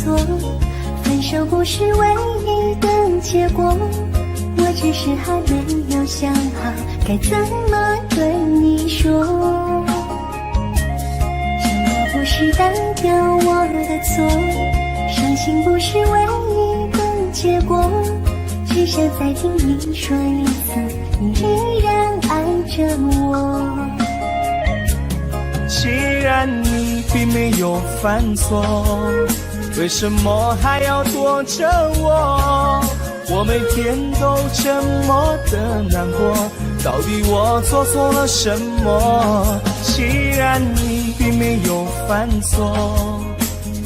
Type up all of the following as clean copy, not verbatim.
错，分手不是唯一的结果，我只是还没有想好该怎么对你说。沉默不是代表我的错，伤心不是唯一的结果，只想再听你说一次，你依然爱着我。既然你并没有犯错，为什么还要躲着我？我每天都这么的难过，到底我做错了什么？既然你并没有犯错，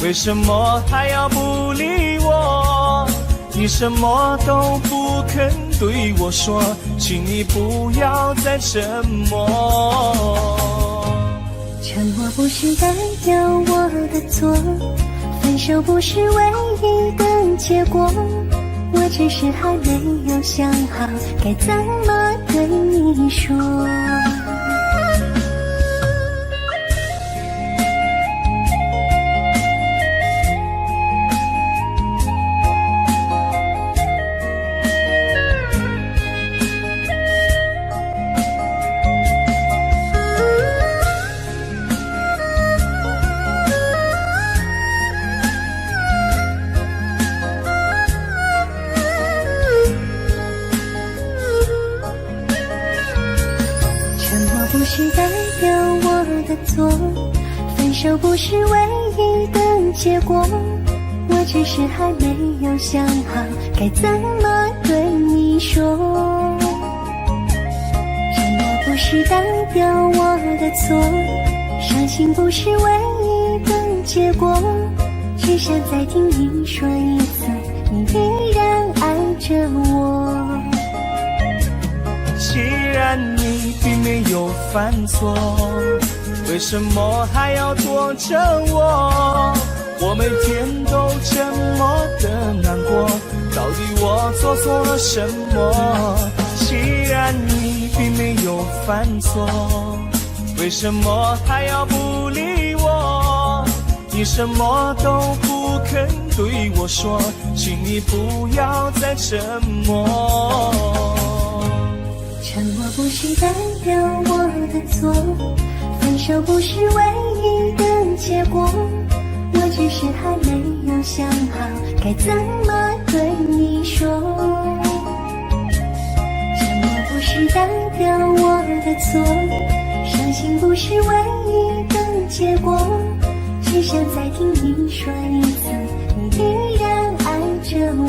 为什么还要不理我？你什么都不肯对我说，请你不要再沉默。沉默不是代表我的错，分手不是唯一的结果，我只是还没有想好该怎么对你说。不是代表我的错，分手不是唯一的结果，我只是还没有想好该怎么对你说。沉默不是代表我的错，伤心不是唯一的结果，只想再听你说一次，你依然爱着我。既然你并没有犯错，为什么还要躲着我？我每天都这么的难过，到底我做错了什么？既然你并没有犯错，为什么还要不理我？你什么都不肯对我说，请你不要再沉默。沉默不是代表我的错，分手不是唯一的结果，我只是还没有想好该怎么对你说。沉默不是代表我的错，伤心不是唯一的结果，只想再听你说一次，你依然爱着我。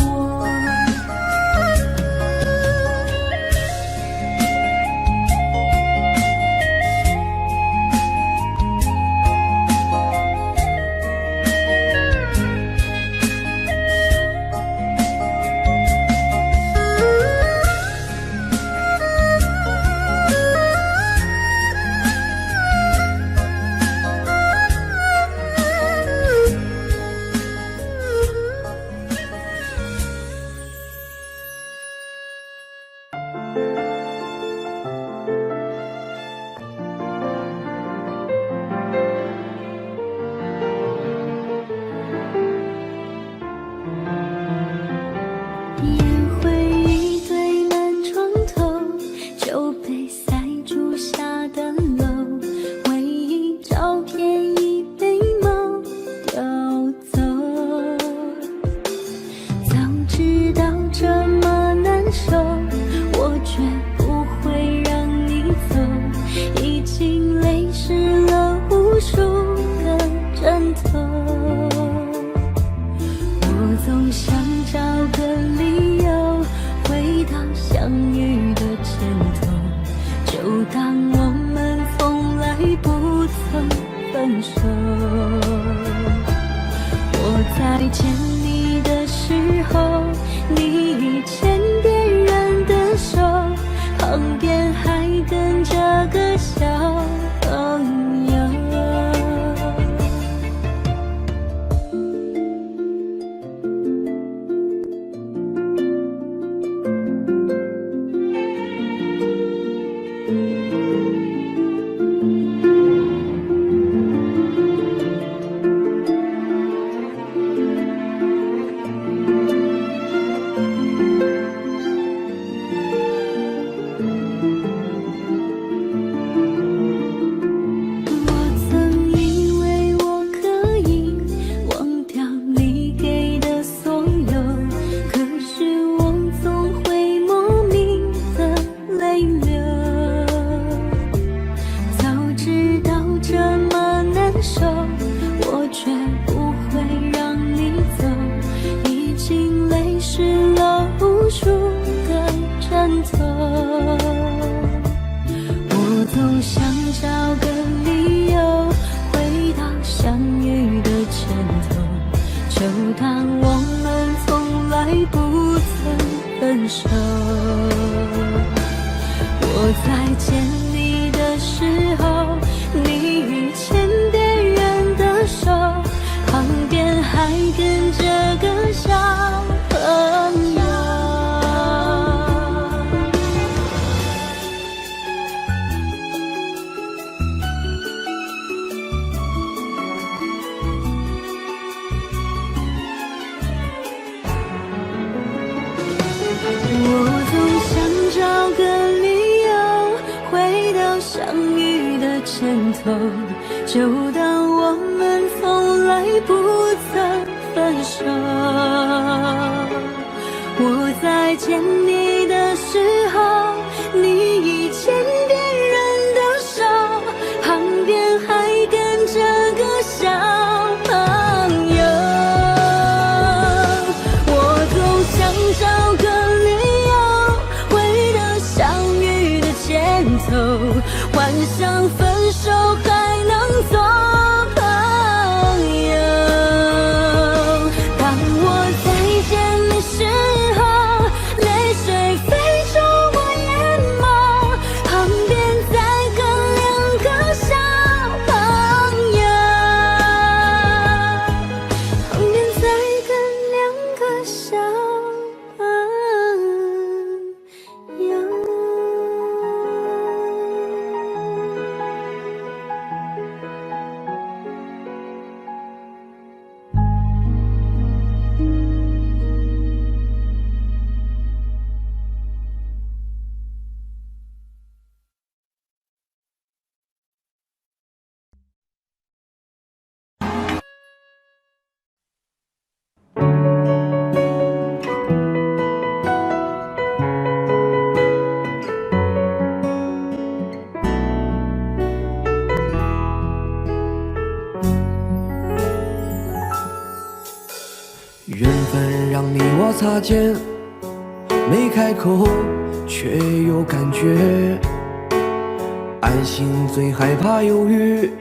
就当我们从来不曾分手。我在见你的时候，你已牵别人的手，旁边还跟着个小朋友。我总想找个理由回到相遇的前头，就当我们从来不曾分手。我在见你的时候，你已牵别人的手，旁边还跟着个小朋友。我总想找个幻想分手还能做朋友。当我再见的时候，泪水飞出我眼眸，旁边再跟两个小朋友，旁边再跟两个小朋友。缘分让你我擦肩，没开口却有感觉。爱心最害怕犹豫，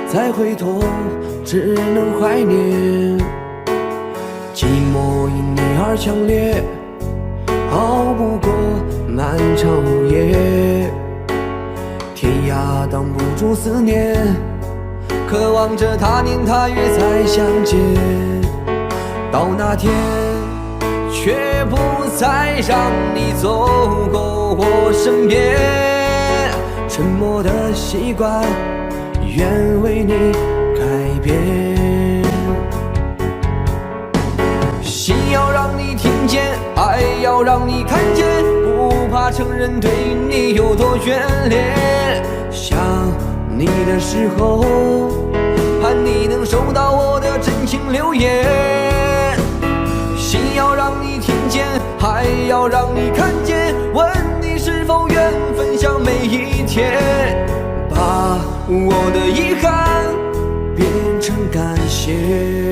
再回头只能怀念。寂寞因你而强烈，熬不过漫长午夜。天涯挡不住思念，渴望着他年他月再相见。到那天，却不再让你走过我身边。沉默的习惯，愿为你改变。心要让你听见，爱要让你看见，不怕承认对你有多眷恋。想你的时候，盼你能收到我的真情留言。心要让你听见，还要让你看见，问你是否愿分享每一天，把我的遗憾变成感谢。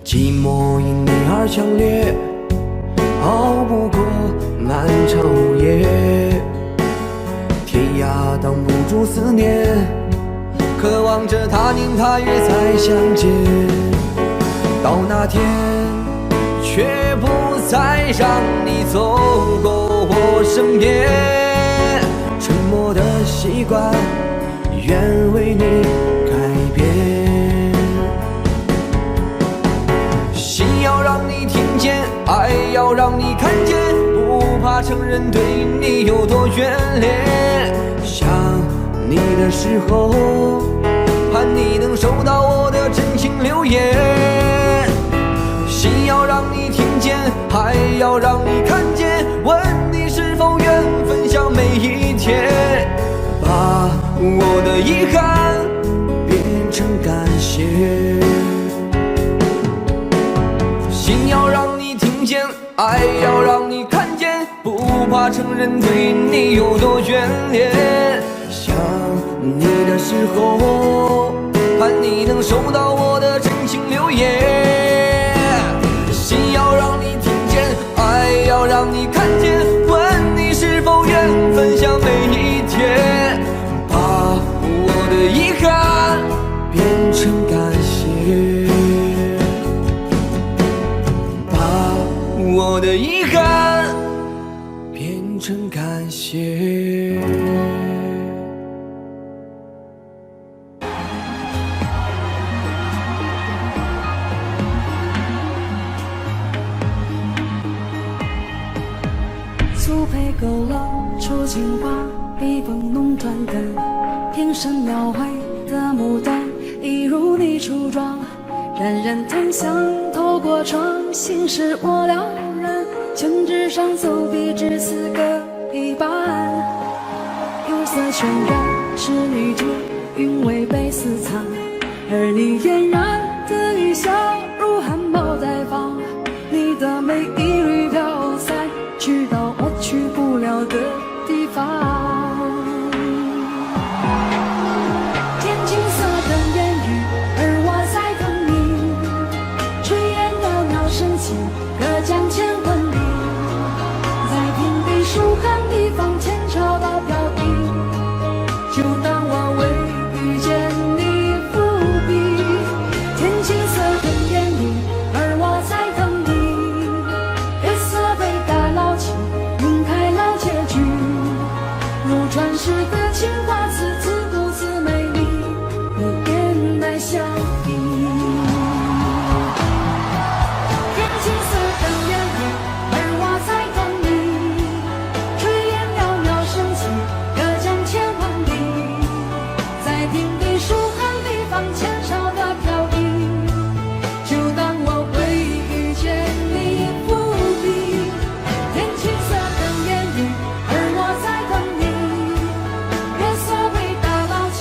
寂寞因你而强烈，熬不过漫长午夜。天涯挡不住思念，渴望着他年他月再相见。到那天，却不再让你走过我身边。沉默的习惯，愿为你改变。心要让你听见，爱要让你看见，不怕承认对你有多眷恋。想你的时候，盼你能收到我的真情留言。心要让你听见，还要让你看见，问你是否愿分享每一天，把我的遗憾变成感谢。心要让你听见，爱要让你看见，不怕承认对你有多眷恋。想你的时候，盼你能收到我的真情留言。心要让你听见，爱要让你看见，问你是否愿分享每一天，把我的遗憾变成感谢，把我的遗憾变成感谢。粗配勾勒出情话，笔锋浓转的平生描绘的牡丹，一如你初妆，冉冉檀香透过窗，心事我了然。宣纸上走笔至此各一半，釉色渲染是女主，韵味被私藏，而你嫣然的一笑如含苞待放，你的美一缕飘散，去到我去不了的地方。天青色的烟雨，而我在等你。炊烟袅袅升起，隔江千万里。在平地疏寒地方，前朝的飘逸，就当我未遇见你伏笔。天青色的烟雨，而我在等你。月色被打捞起，晕开了结局，如传世的情话，字字不字美丽，你眼带笑意。天青色的烟雨，而我在等你。炊烟袅袅升起，隔江千万里。在平地疏寒地方，前朝的飘逸，就当我未遇见你伏笔。天青色的烟雨，而我在等你。月色被打捞起，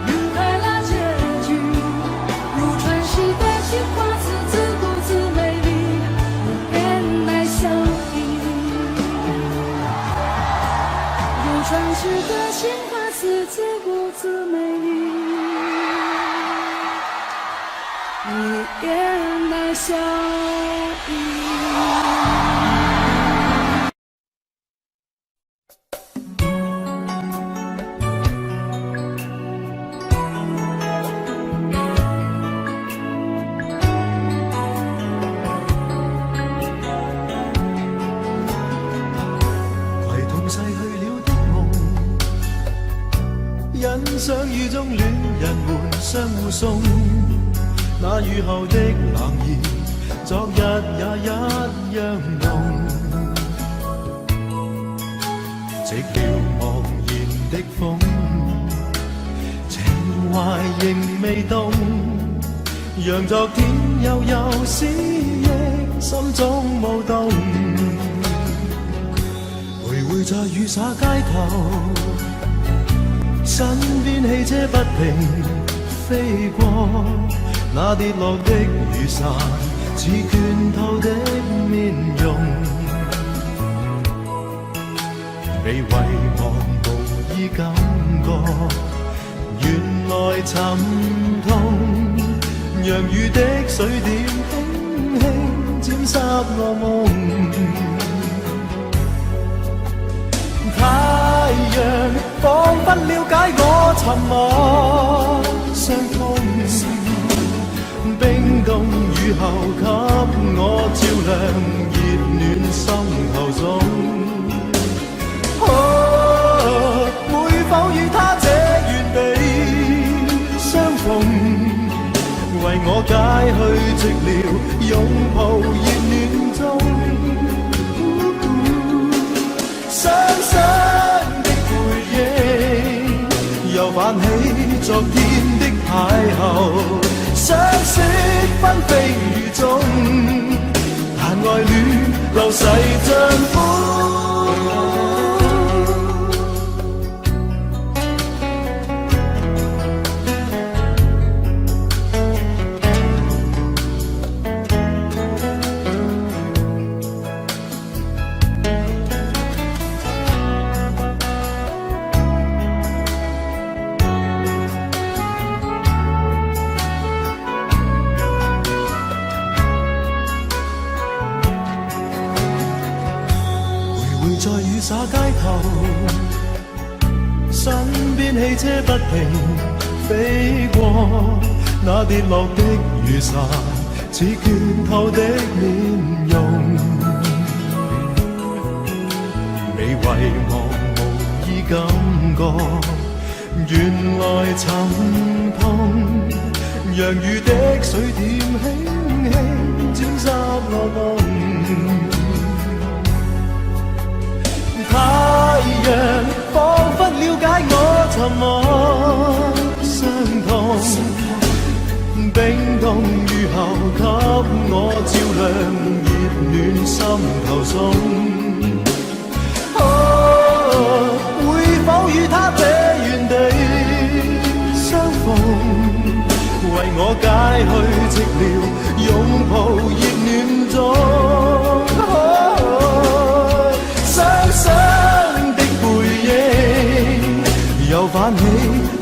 晕开了结局，如传世的情话，字字不字美丽，你眼带笑意。如传世的情话，字字不字美丽，你眼带笑意。攜同逝去了的夢，欣賞雨中戀人們相互送。那雨後的冷意，昨日也一樣濃。寂寥茫然的風，情懷仍未動，讓昨天悠悠思憶心中舞動。徘徊在雨灑街頭，身邊汽車不停飛過，那跌落的雨傘似倦透的面容，被遺忘無意感覺，原來沉痛，讓雨的水點輕輕沾濕我夢。太陽彷彿了解我沉默傷痛，冰凍雨後給我照亮熱暖心頭中。會否與他這原地相逢，為我解去寂寥，擁抱熱暖中。傷心的回憶又泛起昨天的邂逅，相識紛飛雨中，但愛戀流逝像風。洒街头，身边汽车不停飞过，那跌落的雨伞似拳头的面容，你遗忘无意感觉，原來沉痛，讓雨的水點輕輕沾濕我夢。太陽彷彿了解我沉默傷痛，冰凍雨後給我照亮熱暖心頭送。會否與他這原地相逢，為我解去寂寥，擁抱熱暖中。雙雙的背影，又泛起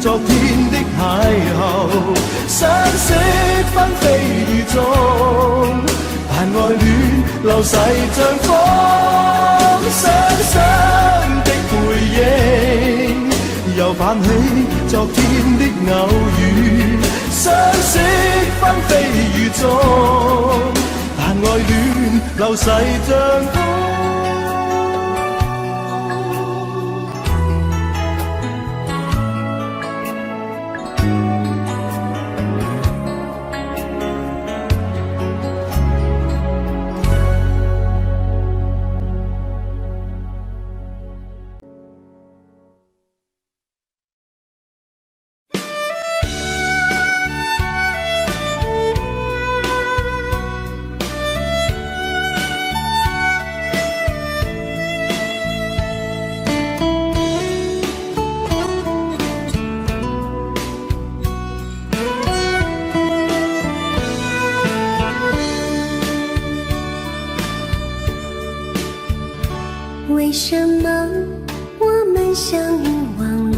昨天的邂逅，相識紛飛雨中，但愛戀流逝像風。雙雙的背影，又泛起昨天的偶遇，相識紛飛雨中，但愛戀流逝像風。为什么我们相遇网络？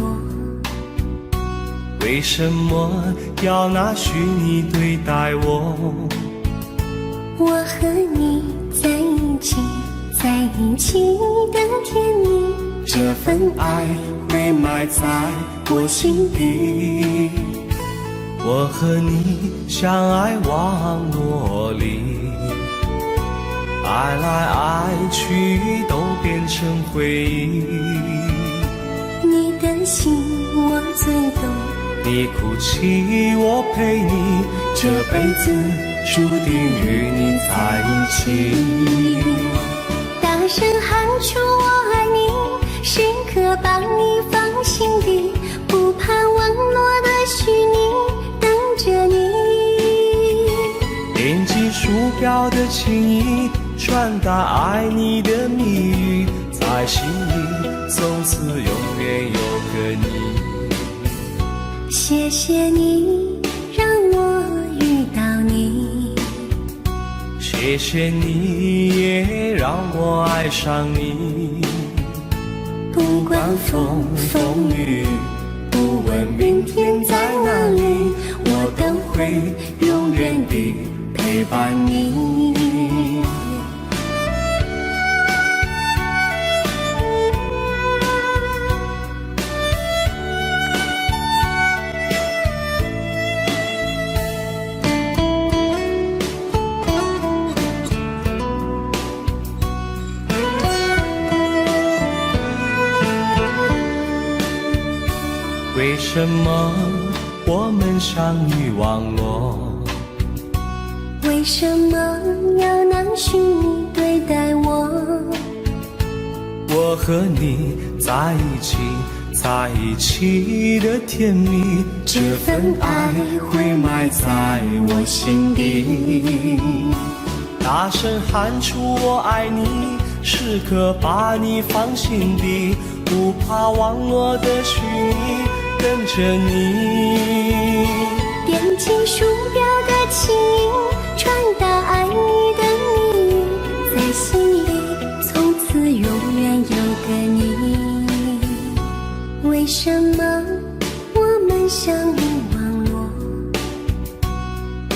为什么要拿虚拟对待我？我和你在一起，在一起的甜蜜，这份爱会埋在我心底。我和你相爱网络里，爱来爱去都变成回忆。你的心我最懂，你哭泣我陪你，这辈子注定与你在一起。大声喊出我爱你，时刻把你放心底，不怕网络的虚拟，等着你。点击鼠标的情意，传达爱你的蜜语，在心里从此永远有个你。谢谢你让我遇到你，谢谢你也让我爱上你。不管风风雨，不问明天在哪里，我都会永远地陪伴你。为什么我们相遇网络？为什么要拿虚拟对待我？我和你在一起，在一起的甜蜜，这份爱会埋在我心底。大声喊出我爱你，时刻把你放心底，不怕网络的虚拟，跟着你。点击鼠标的情音，传达爱你的蜜语，在心里从此永远有个你。为什么我们相遇网络？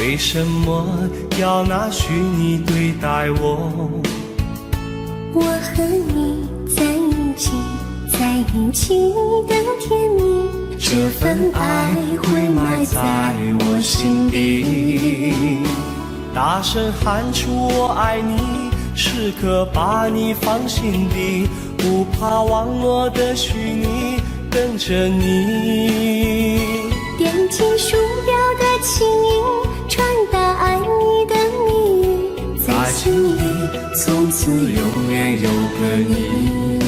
为什么要拿虚拟对待我？我和你在一起，在一起的甜蜜，这份爱会埋在我心底。大声喊出我爱你，时刻把你放心底，不怕网络的虚拟，等着你。点击鼠标的轻音，传达爱你的蜜语，在心里从此永远有个你。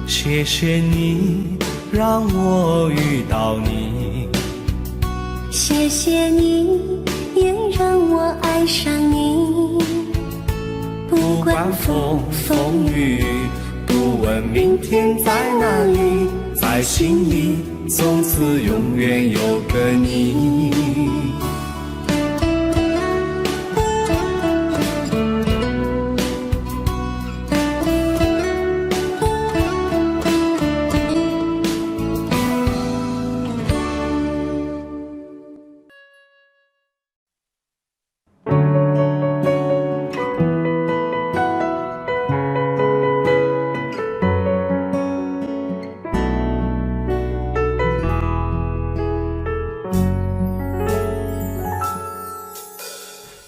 谢谢你让我遇到你，谢谢你也让我爱上你。不管风风雨，不问明天在哪里，在心里从此永远有个你。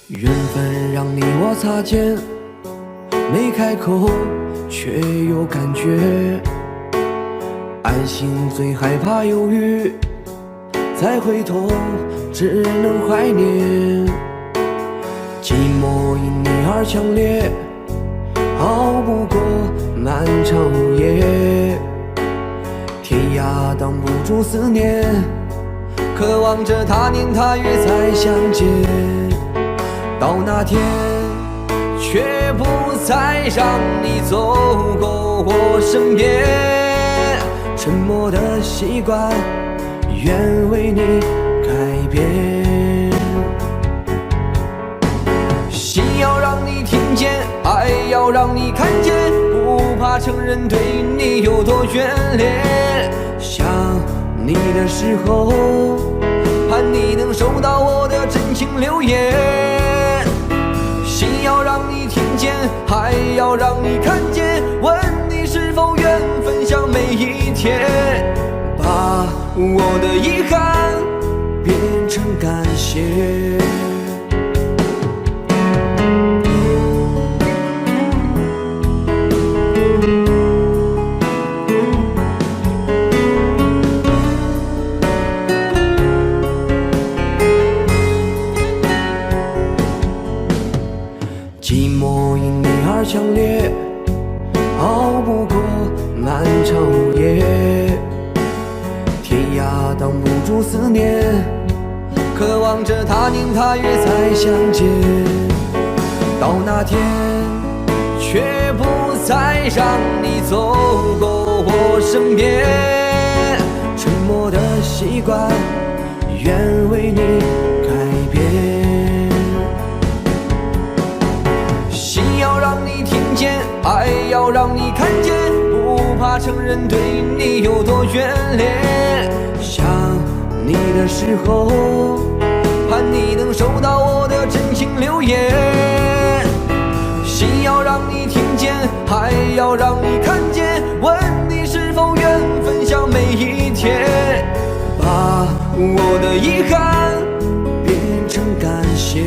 缘分让你我擦肩，没开口却有感觉。爱情最害怕犹豫，再回头只能怀念。寂寞因你而强烈，熬不过漫长午夜。天涯挡不住思念，渴望着他年他月再相见。到那天，却不再让你走过我身边。沉默的习惯，愿为你改变。心要让你听见，爱要让你看见，不怕承认对你有多眷恋。想你的时候，盼你能收到我的真情留言。心要让你听见，还要让你看见，问你是否愿分享每一天，把我的遗憾变成感谢。寂寞因你而强烈，熬不过漫长午夜。天涯挡不住思念，渴望着他年他月再相见。到那天，却不再让你走过我身边。沉默的习惯，愿为你改变。心要让你听见，爱要让你看见，不怕承认对你有多眷恋。想你的时候，盼你能收到我的真情留言。心要让你听见，还要让你看见，问你是否愿分享每一天，把我的遗憾变成感谢。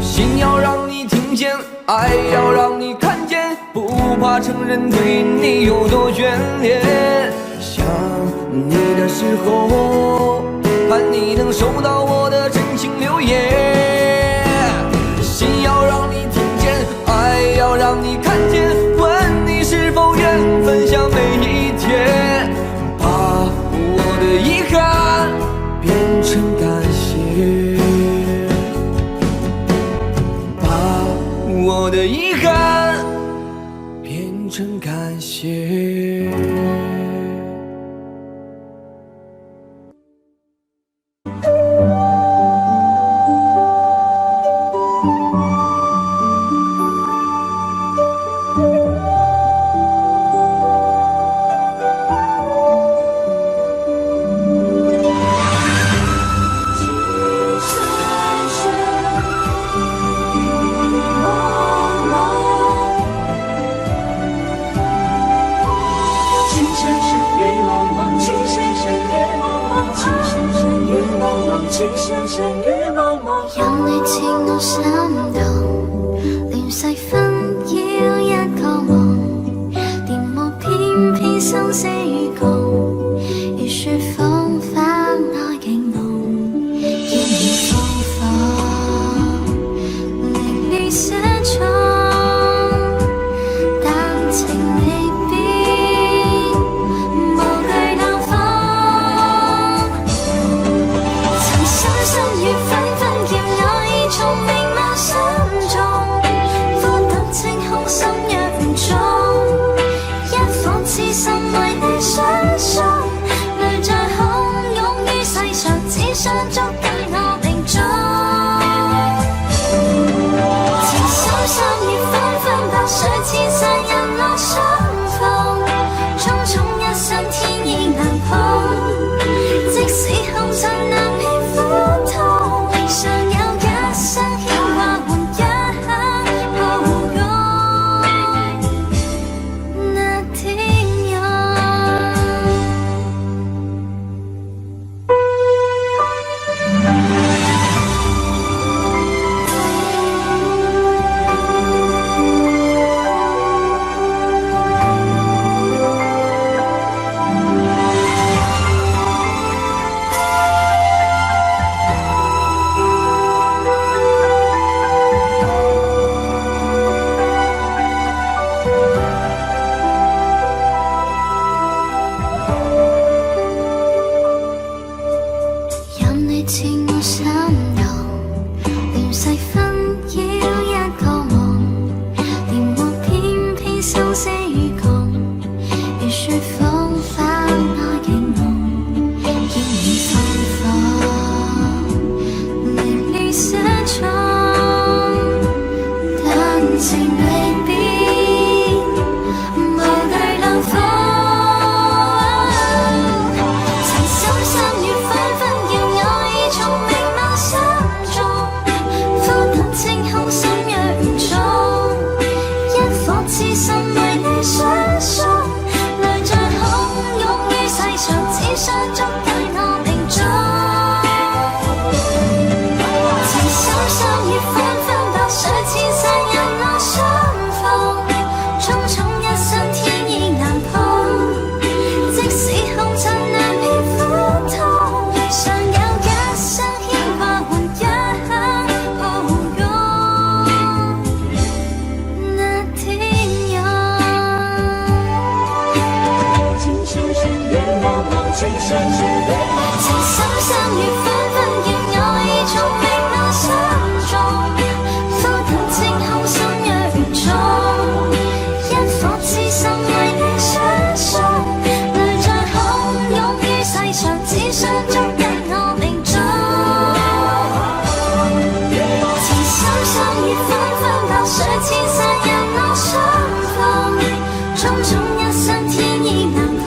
心要让你听见，爱要让你看见，不怕承认对你有多眷恋。想你的时候，盼你能收到我的真情留言。心要让你听见，爱要让你看见，问你是否愿分享每一天，把我的遗憾变成感谢。我的遗憾变成感谢。情深深雨濛濛。任你似我心動，亂世紛擾一個夢，電幕偏偏生死與共，如雪風花愛景濃，見你風火，凌亂寫錯，但情未變，無懼冷風。曾深深雨紛紛叫我已從明眸心中，枯淡清空心若中，一顆痴心為你相送，淚在洶湧於世上，只想捉緊我命中。情深深雨紛紛，白水千山人落相逢，匆匆一生天意難碰，即使紅塵難免苦痛，尚有一生牽掛換一刻抱擁那天陽。任你似我心動，亂世紛擾一個夢，電幕偏偏生死與共，如雪風花愛景濃，見你風火，凌亂寫錯，但情未變，無懼冷風。曾深深雨紛紛叫我已從明眸心中，枯淡清空心若重，一顆痴心為你相送，淚在洶湧於世上，只想捉緊我命中。情深深雨紛紛，白水千山人落相逢，匆匆一生天意難碰，即使紅塵難免苦痛，尚有一生牽掛換一刻抱擁那天陽。情深深雨濛濛，情深深雨濛濛。情深深雨紛紛，叫我已從明眸心中，枯淡清空心若重，一顆痴心為你相送，淚在洶湧於世上，只想捉緊我命中。情深深雨紛紛，白水千山人落相逢，匆匆一生天意難碰，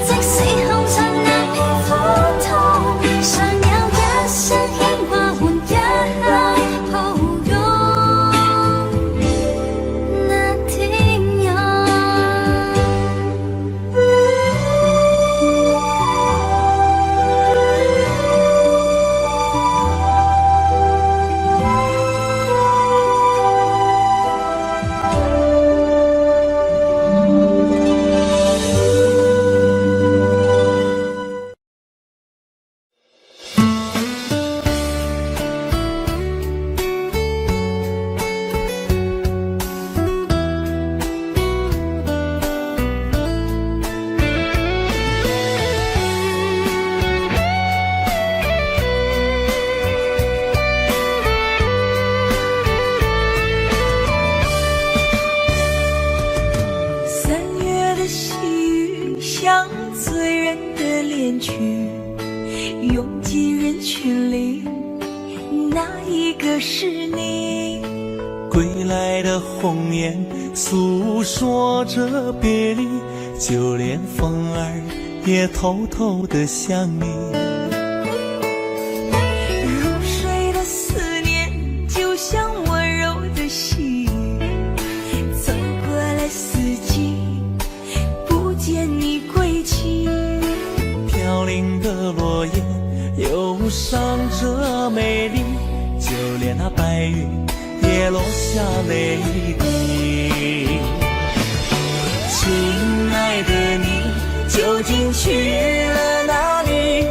即使紅塵難免苦痛，尚有一生牽掛換一刻抱擁那天陽。3月的细雨像醉人的恋曲，涌进人群里，那一个是你。归来的鸿雁诉说着别离，就连风儿也偷偷地想你。入睡的思念就像温柔的细雨，走过了四季，不见你归期。飘零的落叶有忧伤着美丽，就连那白云也落下泪滴。亲爱的你究竟去了哪里？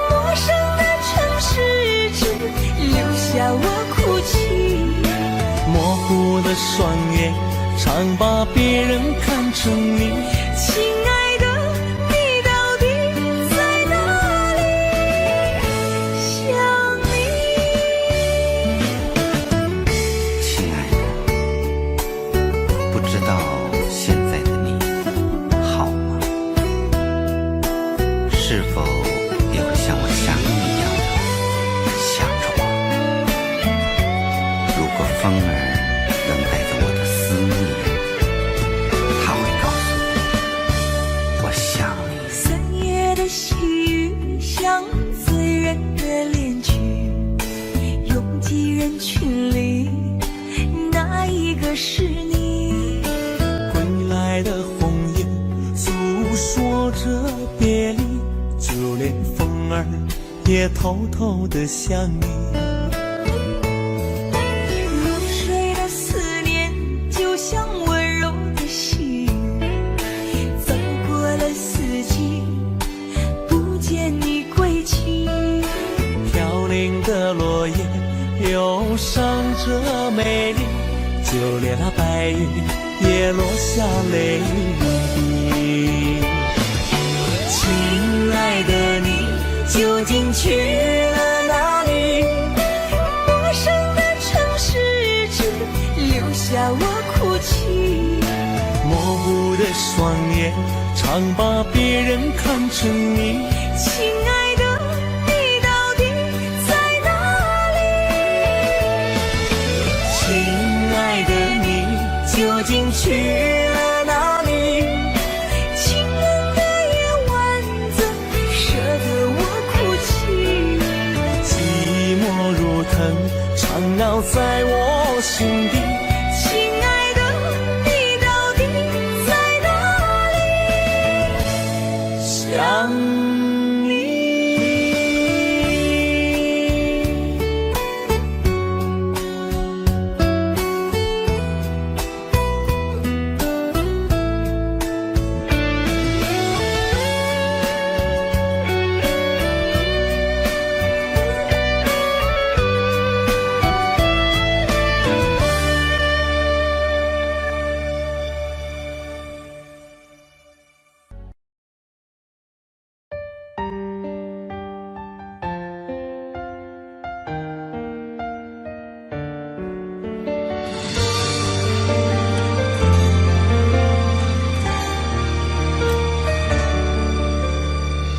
陌生的城市只留下我哭泣，模糊的双眼常把别人看成你。亲爱的你到底在哪里？想你。亲爱的，不知道现在的你好吗？是否也会像我想你一样的想着我？如果风儿能带走我的思念，它会告诉我，我想你。三月的细雨像醉人的恋曲，拥挤人群里，哪一个是你？归来的红叶诉说着别离，就连风儿也偷偷地想你。入睡的思念就像温柔的细雨，走过了四季，不见你归期。飘零的落叶忧伤着美丽，就连那白云也落下泪滴。亲爱的你究竟去了哪里？陌生的城市只留下我哭泣，模糊的双眼常把别人看成你。亲爱的你到底在哪里？亲爱的你究竟去了哪里？清冷的夜晚怎舍得我哭泣？寂寞如藤缠绕在我心底。亲爱的你到底在哪里？想你。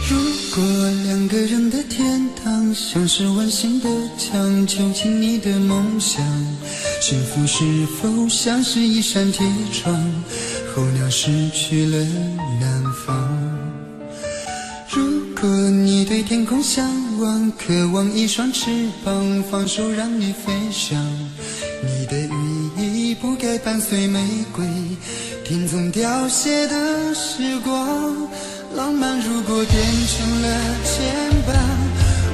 如果两个人的天堂像是完形的墙，囚禁你的梦想，幸福是否像是一扇铁窗，候鸟失去了南方？如果你对天空向往，渴望一双翅膀，放手让你飞翔，你的羽翼不该伴随玫瑰，听从凋谢的时光。浪漫如果变成了牵绊，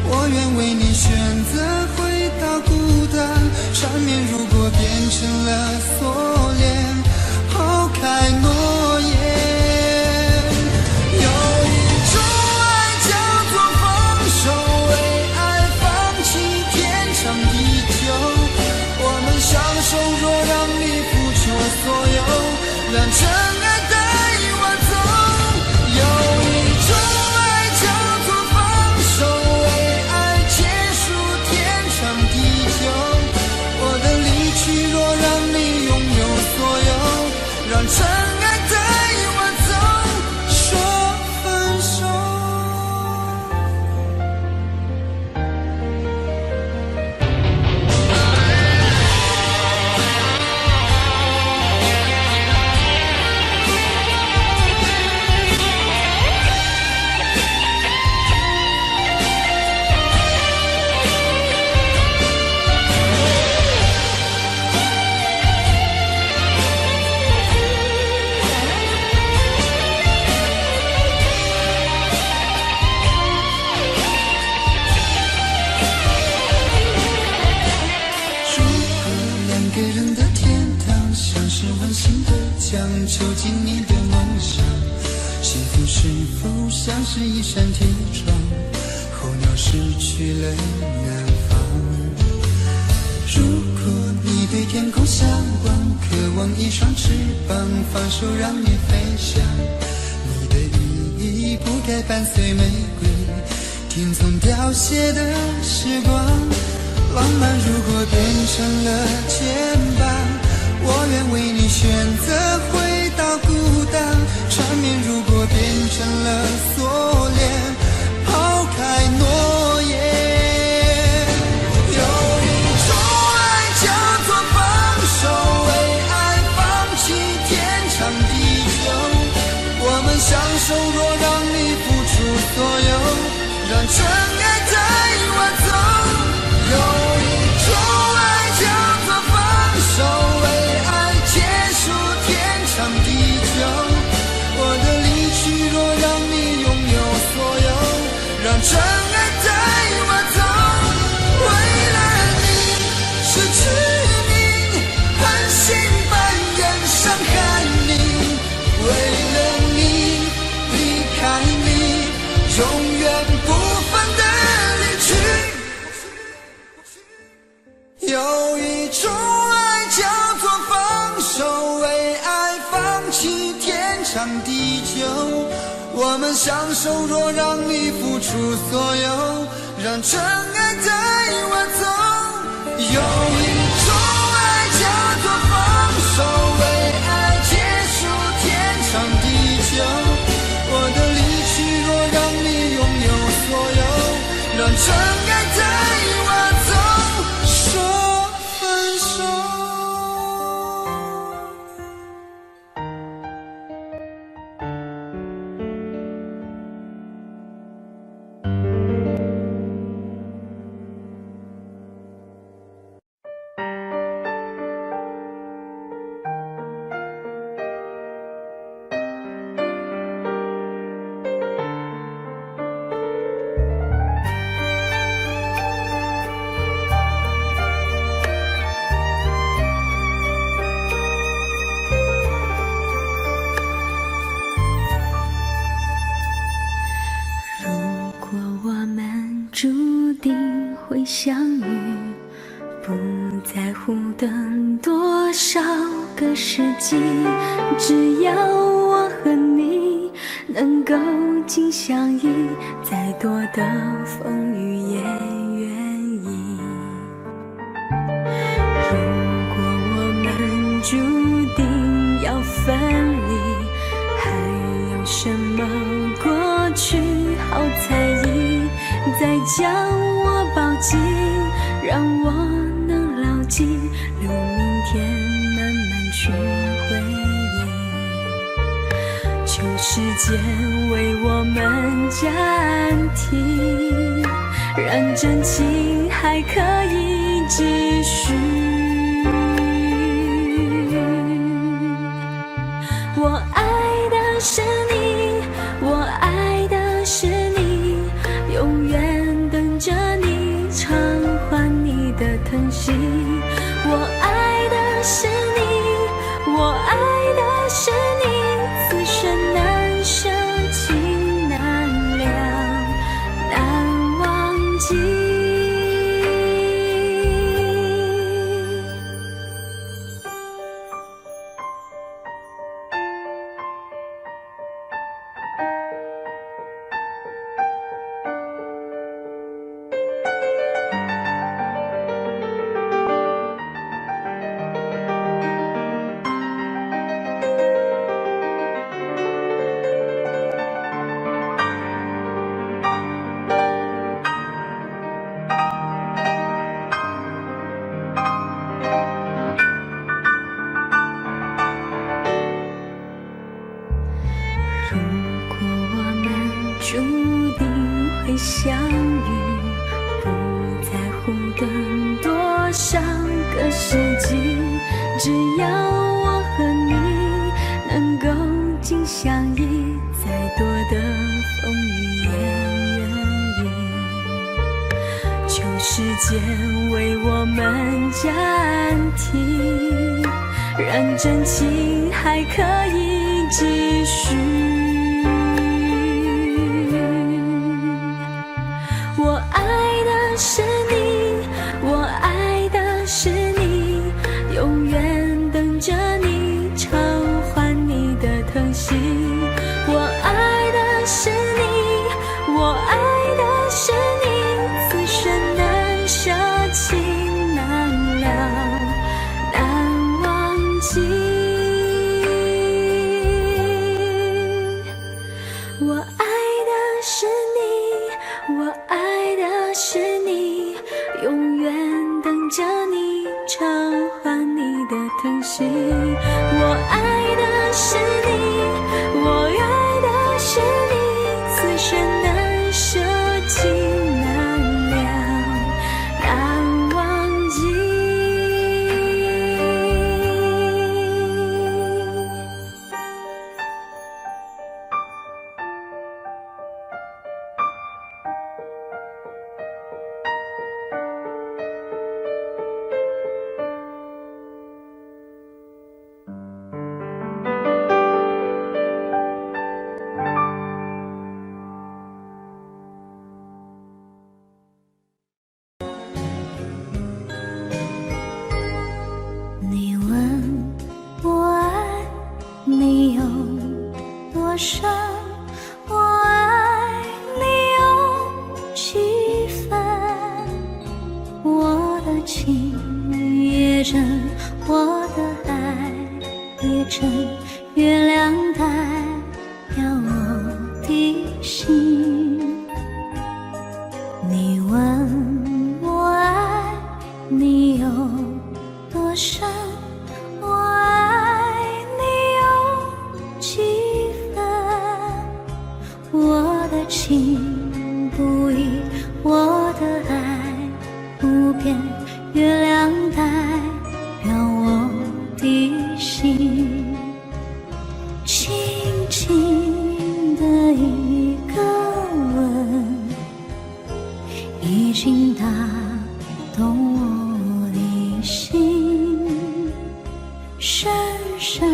我愿为你选择回到孤单。缠绵如果变成了锁链，抛开诺言。有一种爱叫做放手，为爱放弃天长地久。我们相守，若让你付出所有，让真爱带我走。有一种爱叫做放手，是一扇铁窗，候鸟失去了南方。如果你对天空向往，渴望一双翅膀，放手让你飞翔。你的羽翼不该伴随玫瑰，听从凋谢的时光。浪漫如果变成了肩膀，我愿为你选择回到孤单。缠绵如果变成了锁链，抛开诺言。有一种爱叫做放手，为爱放弃天长地久。我们相守，若让你付出所有，让真爱带我走。有一种爱叫做放手，为爱结束天长地久。我的离去若让你拥有所有，让真爱带我走。为了你失去你，狠心扮演伤害你。为了你离开你，永远不分的离去。有一种爱叫做放手，为爱放弃天长地久。我们相守，若让你付出所有，让真爱带我走。有一种爱叫做放手，为爱结束天长地久。我的离去若让你拥有所有，让真爱带我走。说分手。会相遇，不在乎等多少个世纪，只要我和你能够紧相依，再多的风雨也愿意。如果我们注定要分离，还有什么过去好在意？再将我抱紧，让我能牢记，留明天慢慢去回忆。求时间为我们暂停，让真情还可以继续。我爱的是你，我爱的是你，永远等着你偿还你的疼惜。我爱的是你，我爱的是你，此生难舍情难两，难忘记。注定会相遇，不在乎等多少个世纪，只要我和你能够紧相依，再多的风雨也愿意。求时间为我们暂停，让真情还可以继续。是你，永远等着你偿还你的疼惜。我爱的是你，我爱的是你，此生难舍弃，难了，难忘记。你问我爱你有多深，我爱你有几分，我的情也真，我的爱也真，月亮代表我的心。你问我爱你有多深，我爱你有几分，我的情不移，我的爱不变，月亮代表我的心。轻轻的一个吻，已经打动我的心，深深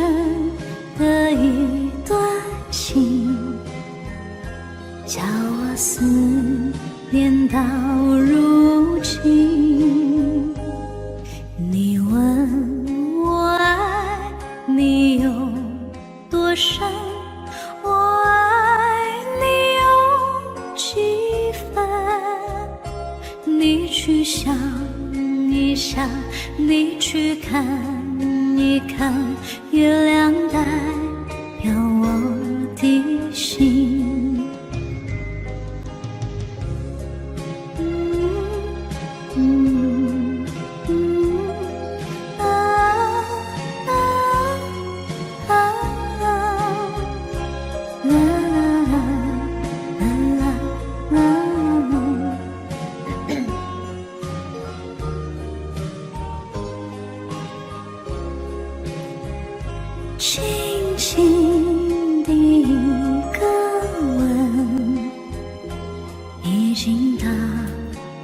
的一段情，叫我思念到如今。你问我爱你有多深，我爱你有几分，你去想一想，你去看一看，月亮代表我的心。轻轻的一个吻，已经打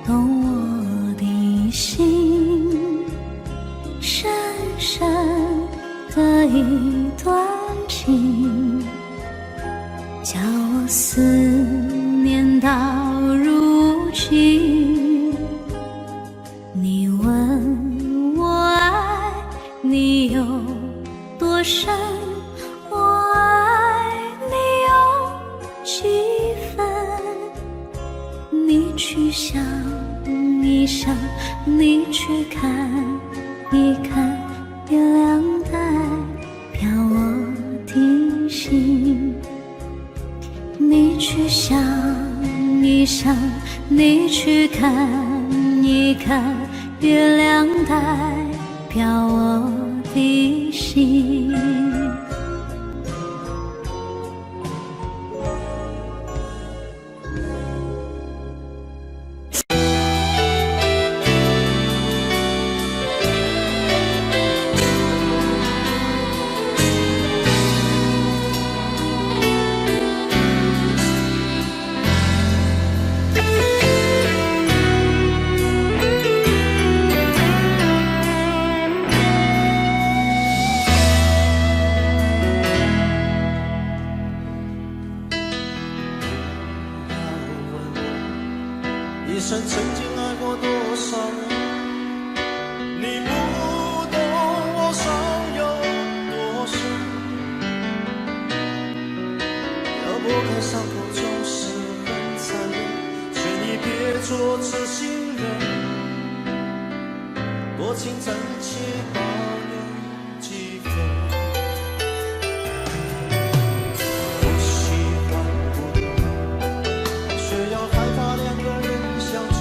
动我的心，深深的一段情，叫我思念到如今。你问我爱你有多深，我爱你有几分，你去想一想，你去看一看，月亮代表我的心。你去想一想，你去看一看，月亮代表我的心。一生曾经爱过多少人，你不懂我伤有多深。要拨开伤口总是很残忍，劝你别做痴心人，多情暂且保留几分。不喜欢不懂，却要害怕两个人相处。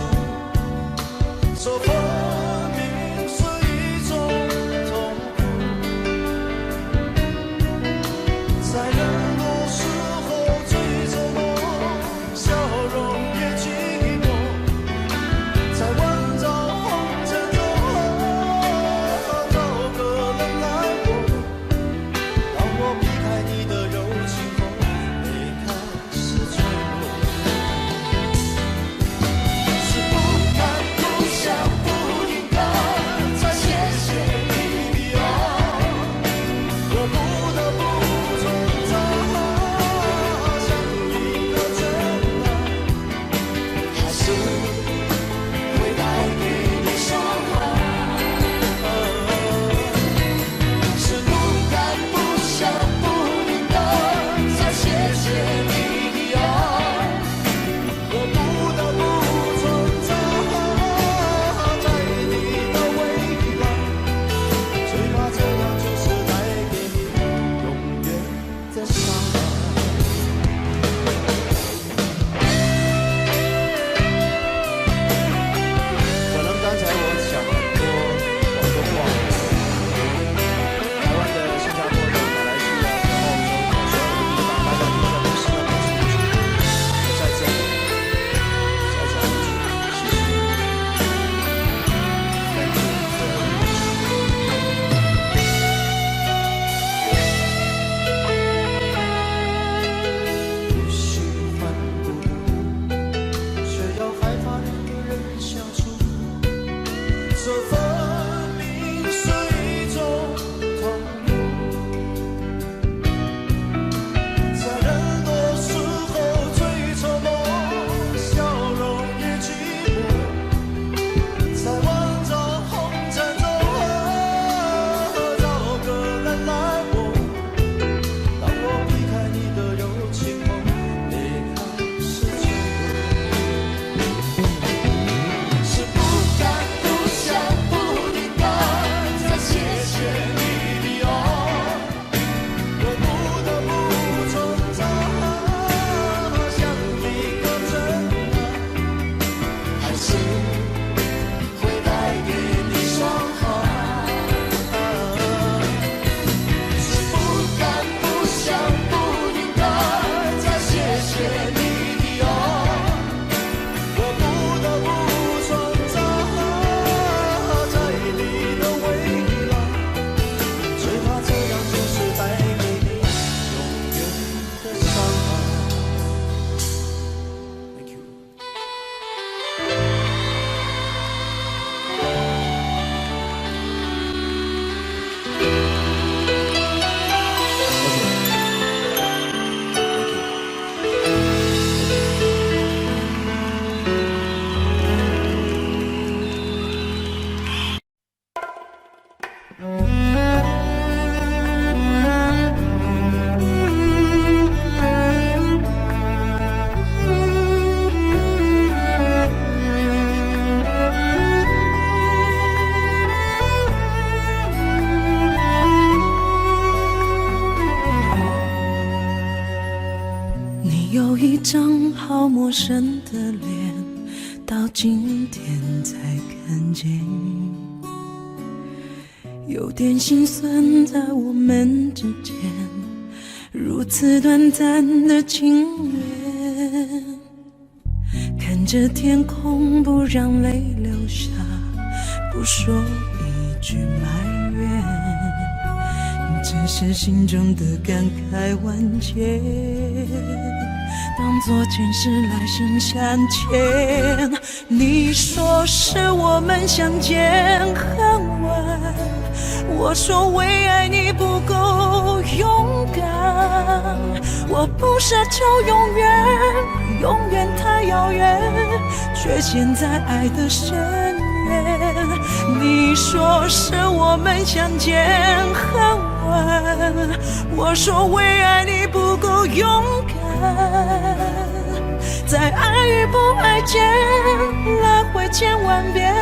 张好陌生的脸，到今天才看见，有点心酸在我们之间，如此短暂的情缘。看着天空，不让泪流下，不说一句埋怨，只是心中的感慨万千，当作前世来生相欠。你说是我们相见恨晚，我说为爱你不够勇敢，我不奢求永远，永远太遥远，却陷在爱的深渊。你说是我们相见恨晚，我说为爱你不够勇敢，在爱与不爱间来回千万遍，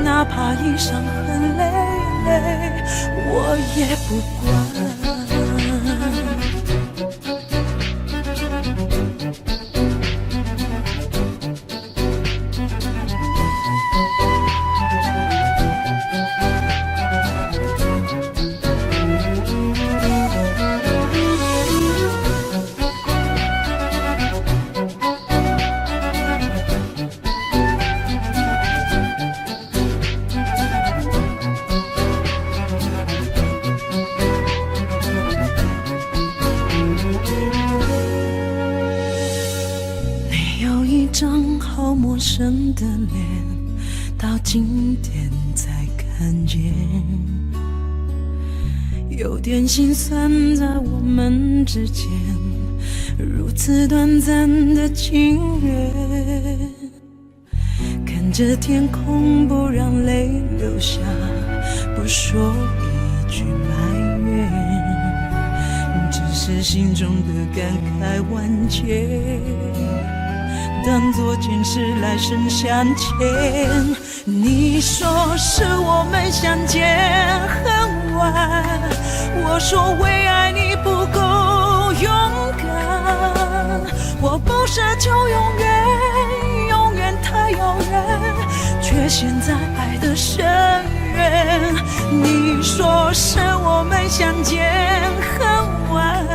哪怕一伤痕累累，我也不管。陌生的脸，到今天才看见，有点心酸在我们之间，如此短暂的情缘。看着天空，不让泪流下，不说一句埋怨，只是心中的感慨万千，当作前世来生相欠。你说是我们相见恨晚，我说为爱你不够勇敢，我不奢求永远，永远太遥远，却陷在爱的深渊。你说是我们相见恨晚，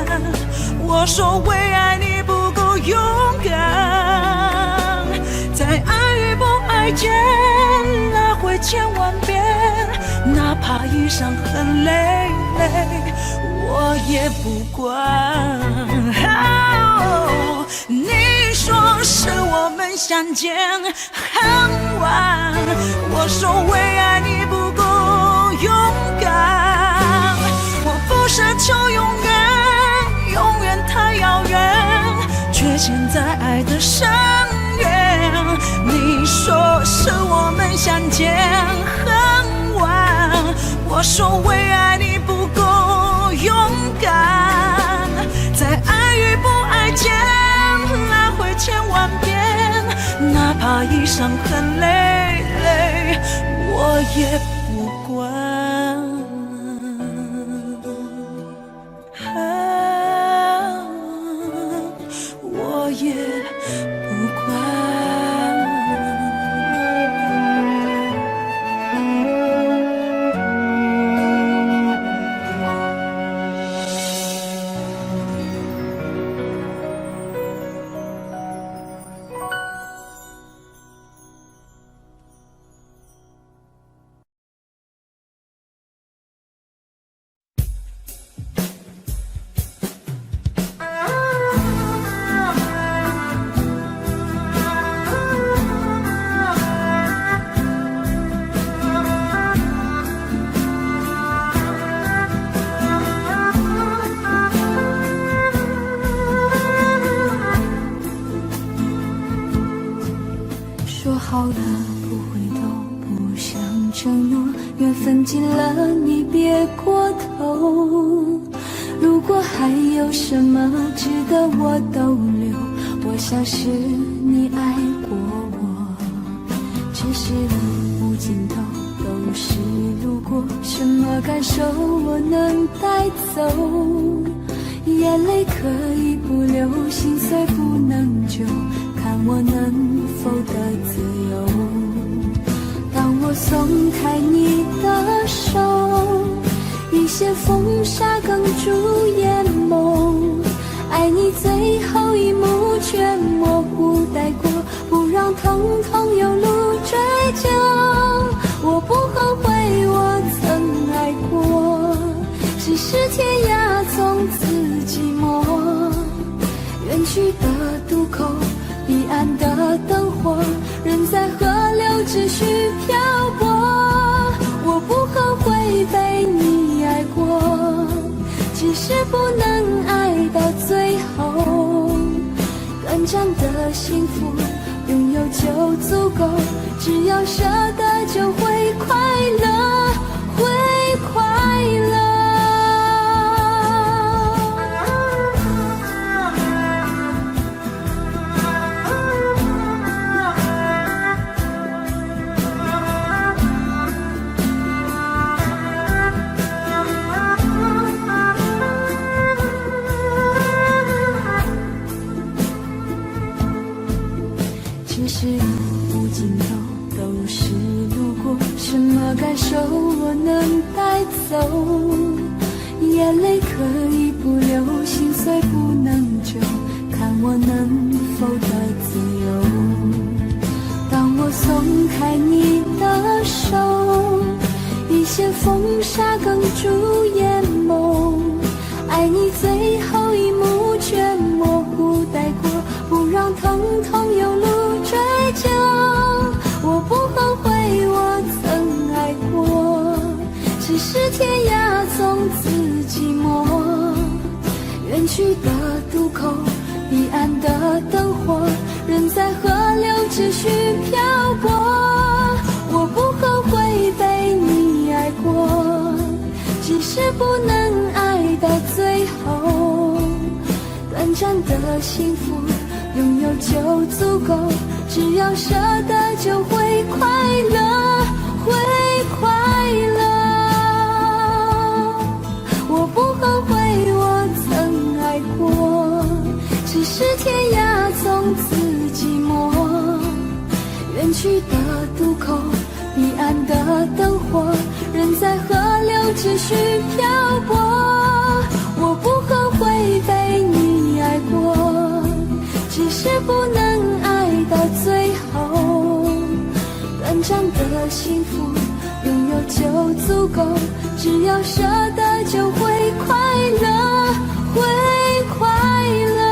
我说为爱你不够勇敢，在爱与不爱间来回千万遍，哪怕一伤痕累累，我也不管。你说是我们相见恨晚，我说为爱你不够勇敢，我不奢求永远，永远太遥远，却陷在爱的深渊。你说是我们相见恨晚，我说为爱你不够勇敢，在爱与不爱间来回千万遍，哪怕一伤痕累累，我也不管。我也不管。好了，不回头，不想承诺，缘分尽了，你别过头。如果还有什么值得我逗留，我想是你爱过我。只是路无尽头，都是路过，什么感受我能带走？眼泪可以不流，心碎不能救，看我能否得自由。当我松开你的手，一些风沙哽住眼眸，爱你最后一幕却模糊带过，不让疼痛有路追究。我不后悔我曾爱过，只是天涯从此寂寞。远去的渡口，彼岸的灯火，人在河流只需漂泊。我不后悔被你爱过，只是不能爱到最后。短暂的幸福拥有就足够，只要舍得就会快乐，会快乐。只是无尽头，都是路过，什么感受我能带走？眼泪可以不流，心碎不能救，看我能否得自由。当我松开你的手，一些风沙哽住眼眸，爱你最后一幕却模糊带过，不让疼痛有路追究。我不后悔我曾爱过，只是天涯从此寂寞。远去的渡口，彼岸的灯火，人在河流只需漂泊。我不后悔被你爱过，只是不能爱到最后。短暂的幸福拥有就足够，只要舍得就会快乐，会快乐。我不后悔我曾爱过，只是天涯从此寂寞。远去的渡口，彼岸的灯火，人在河流只需漂泊。我不后悔被你爱过，只是不能爱到最后。短暂的幸福拥有就足够，只要舍得就会快乐，会快乐。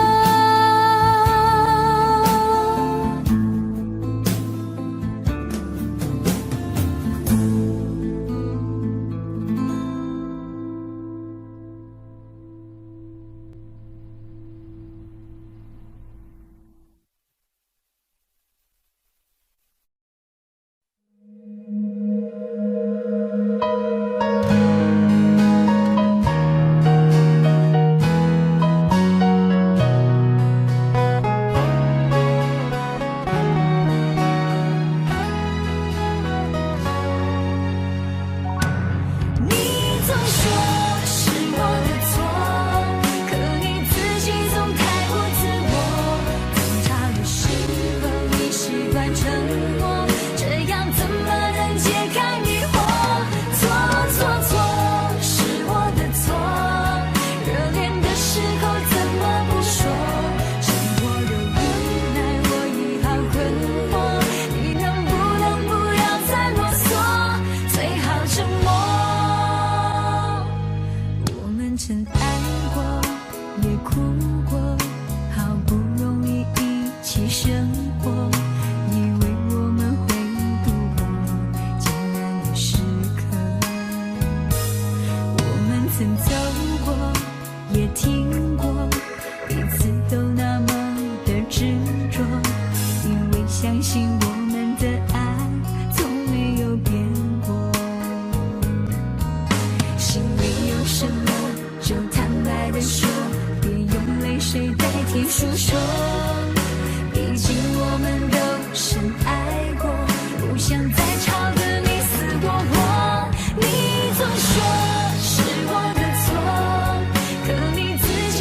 你总说是我的错，可你自己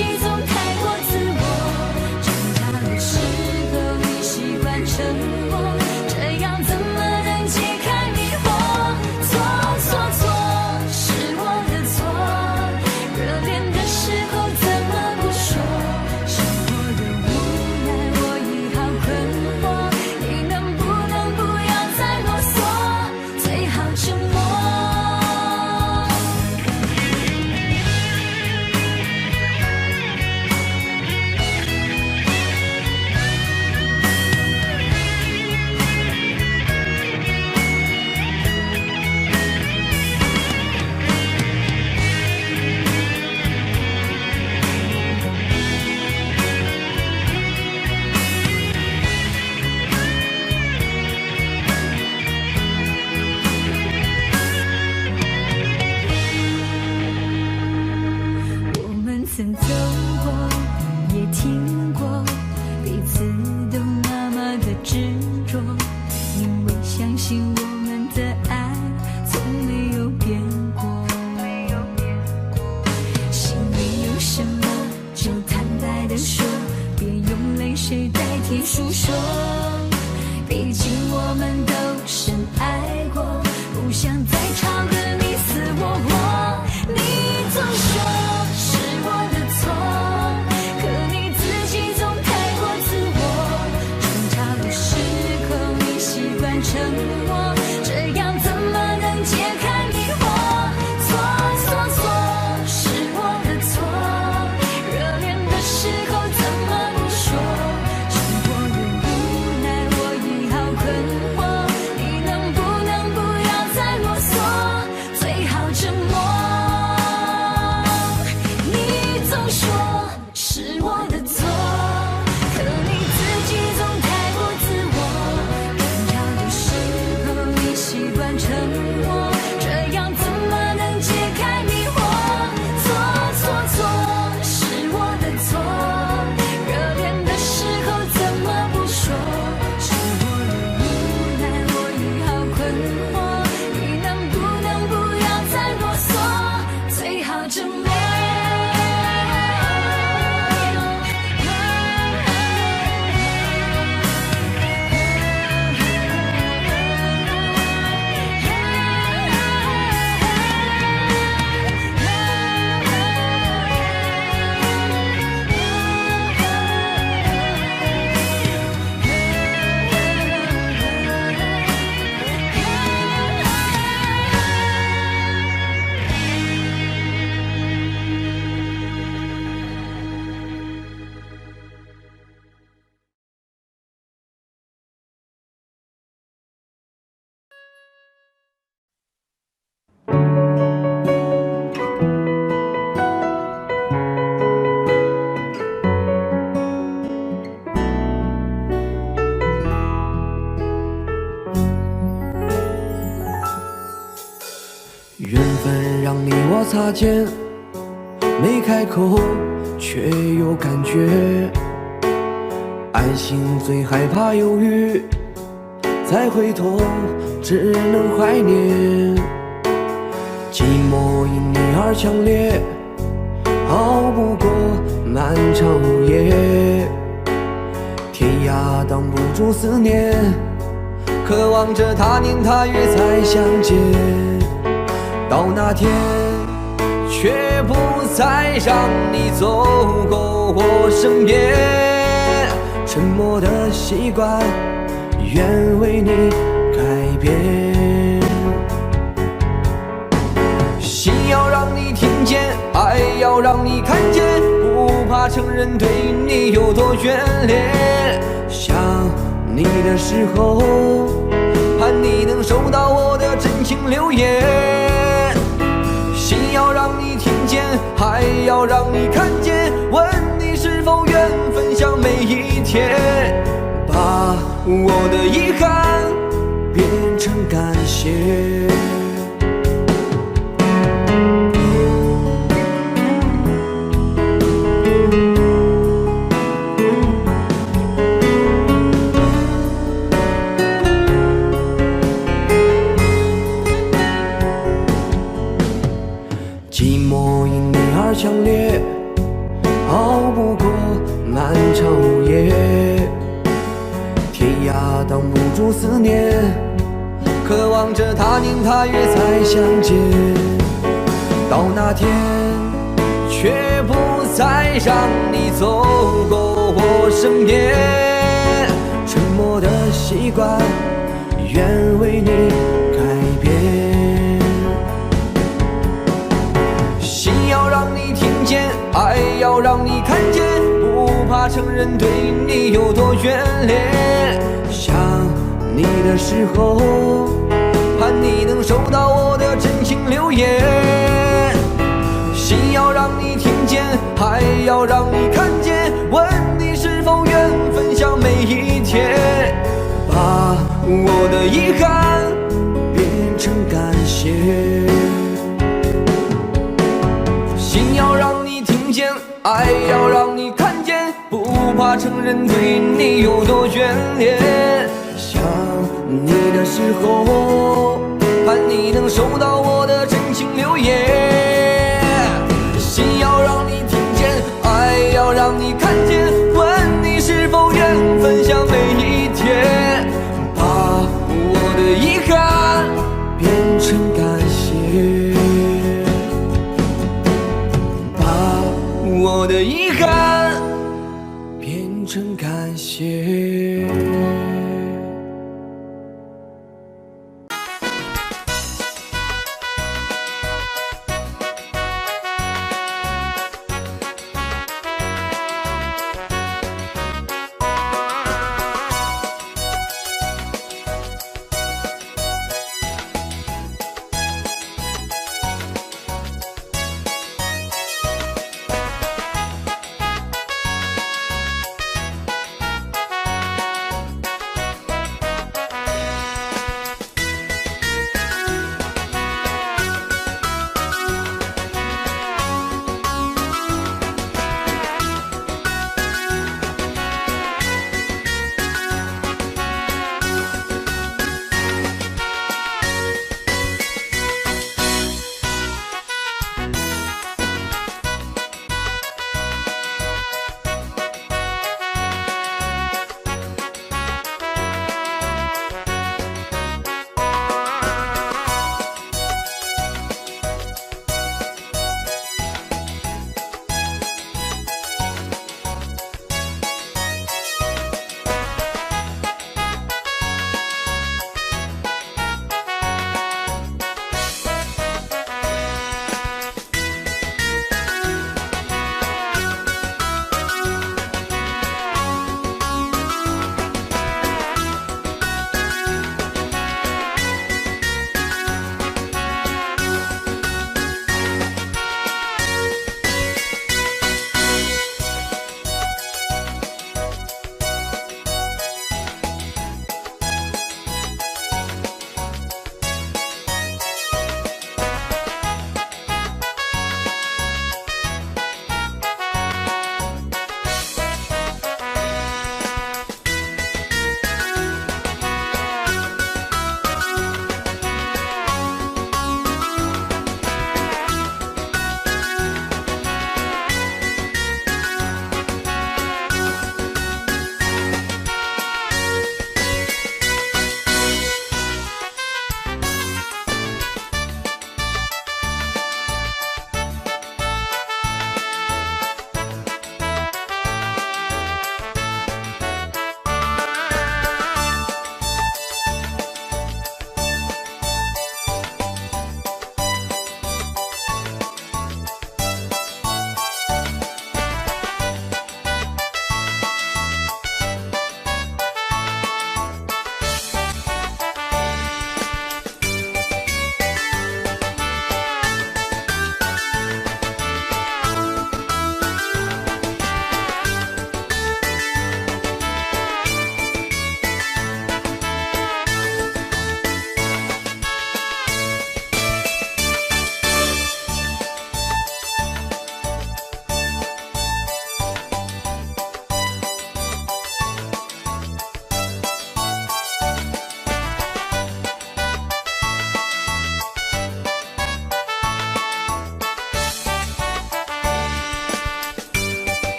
的爱从没有变过。心里有什么就坦白地说，别用泪水代替诉说。毕竟我们都深爱过，不想再吵个你死我活。你总说是我的错，可你自己总太过自我。争吵的时候你习惯沉默，这样怎么能解开迷惑？错，是我的错，热恋的时候怎么不说？生活的无奈我已好困惑，你能不能不要再啰嗦，最好沉默。你总说是我的错，可你自己总太过自我。争吵的时候你习惯沉默，这样怎么能解开迷惑？错，是我的错，热恋的时候怎么不说？生活的无奈我已好困惑，你能不能不要再啰嗦，最好沉默。缘分让你我擦肩，没开口却有感觉。爱情最害怕犹豫，再回头只能怀念。寂寞因你而强烈，熬不过漫长午夜。天涯挡不住思念，渴望着他年他月再相见。到那天，却不再让你走过我身边。沉默的习惯，愿为你改变。心要让你听见，爱要让你看见，不怕承认对你有多眷恋。想你的时候，盼你能收到我的真情留言。心要让你听见，还要让你看见，问你是否愿分享每一天，把我的遗憾变成感谢。寂寞因你而强烈，熬不过漫长午夜。天涯挡不住思念，渴望着他年他月再相见。到那天，却不再让你走过我身边。沉默的习惯，愿为你改变。心要让你听见，爱要让你看见，不怕承认对你有多眷恋。想你的时候，盼你能收到我的真情留言。心要让你听见，还要让你看见，问你是否愿分享每一天，把我的遗憾变成感谢。心要让你听见，爱要让你看见，不怕承认对你有多眷恋。想你的时候，盼你能收到我的真情留言。心要让你听见，爱要让你看见，问你是否愿分享每一天，把我的遗憾变成感谢，把我的遗憾变成感谢。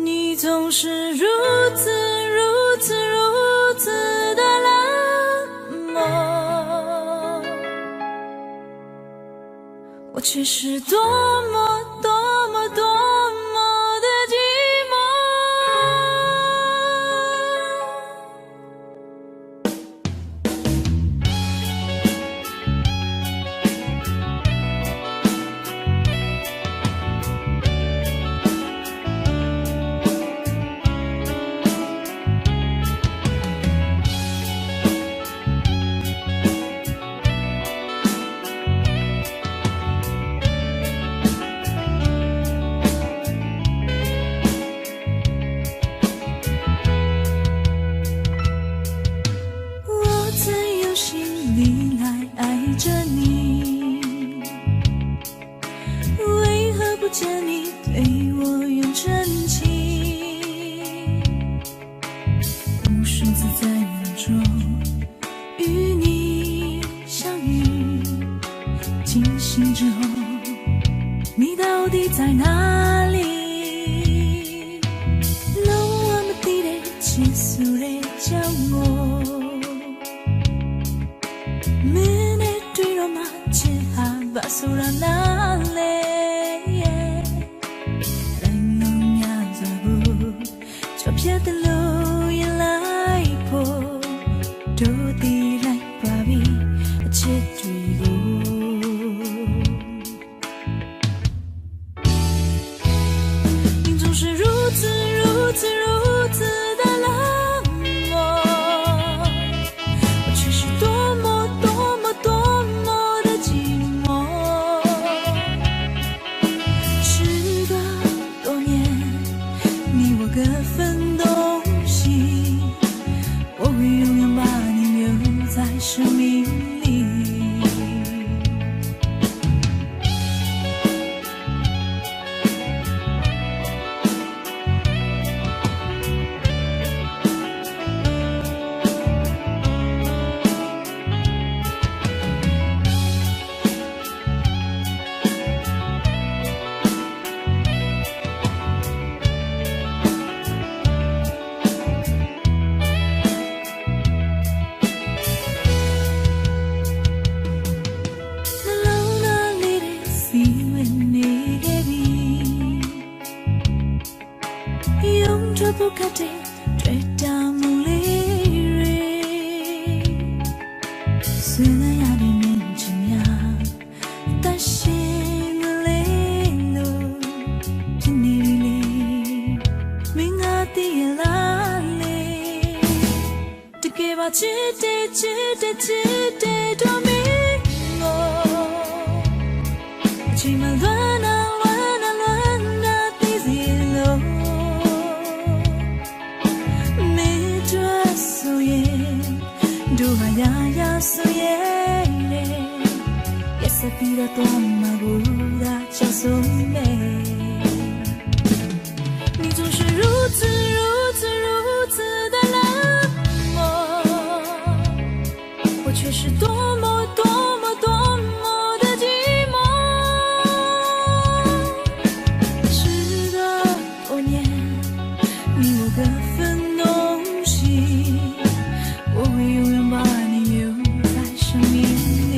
你总是如此如此如此的冷漠，我却是多么多么多么的寂寞。见你对我用真情，无数次在梦中与你相遇，惊醒之后，你到底在哪里？结束的将我눈에 뒤로만 바수라 날래 랭농야 zabu cho biết tên lối lại phố đô đi lại qua bi chết truy vô你总是如此如此如此生命里，用着不可替对到梦里瑞，虽然呀的面前呀，但心里路，今年里明啊的拉里，这个吧，只得多明我，起码乱啊。Duhaya suyere Esa pira tu amargura ya sume 你总是如此如此如此的冷漠，我却是多么多么多么的寂寞。时隔多年，你我各分东西，我会永远把你留在生命里。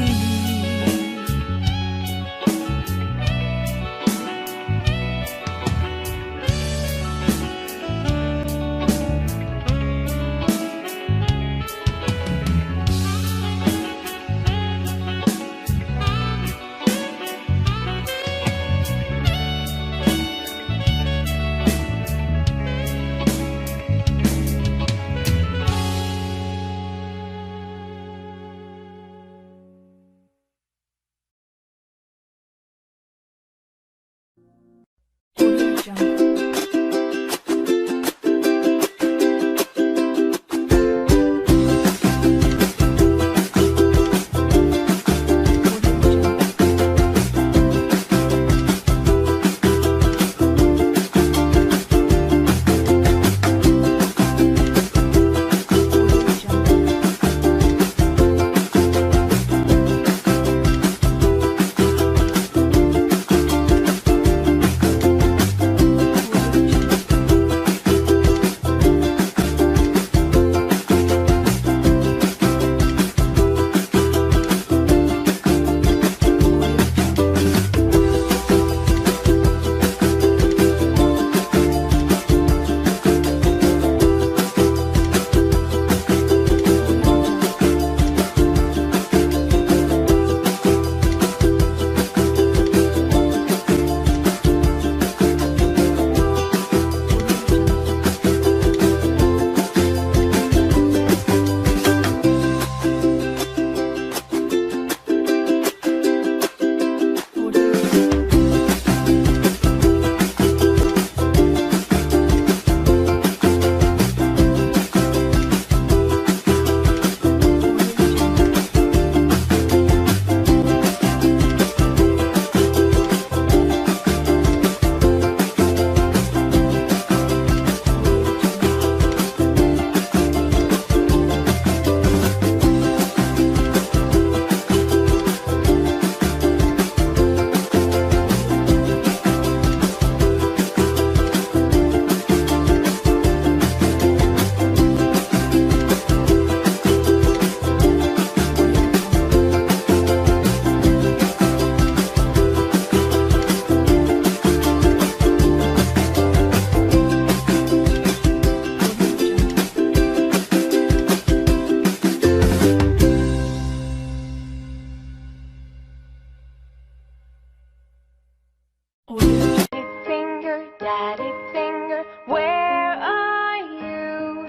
Finger, daddy finger, where are you?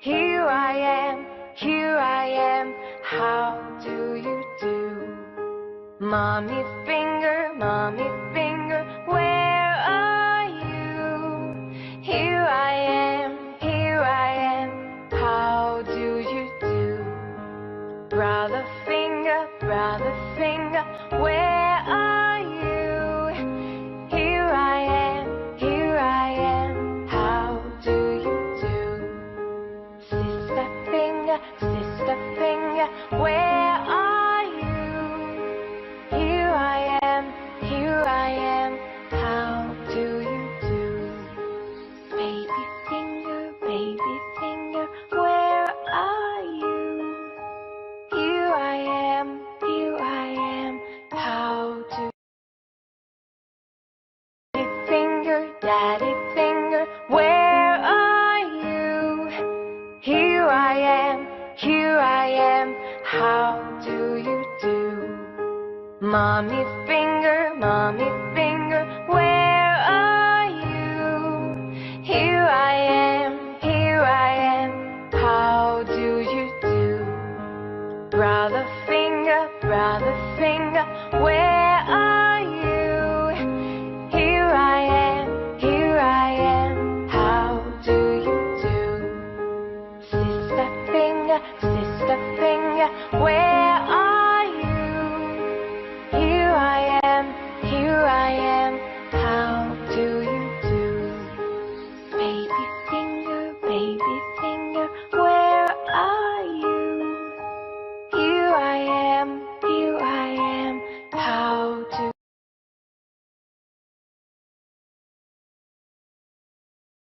Here I am, how do you do? Mommy finger, where are you? Here I am, how do you do? Brother finger, where are you? Here I am, how do you do? Sister finger, where are you? Here I am, how do you do? Baby finger, where are you? Here I am, how do finger, daddy finger, where are you? Here I am, how do you do? Mommy finger, where are you? Here I am, how do you do? Brother finger, where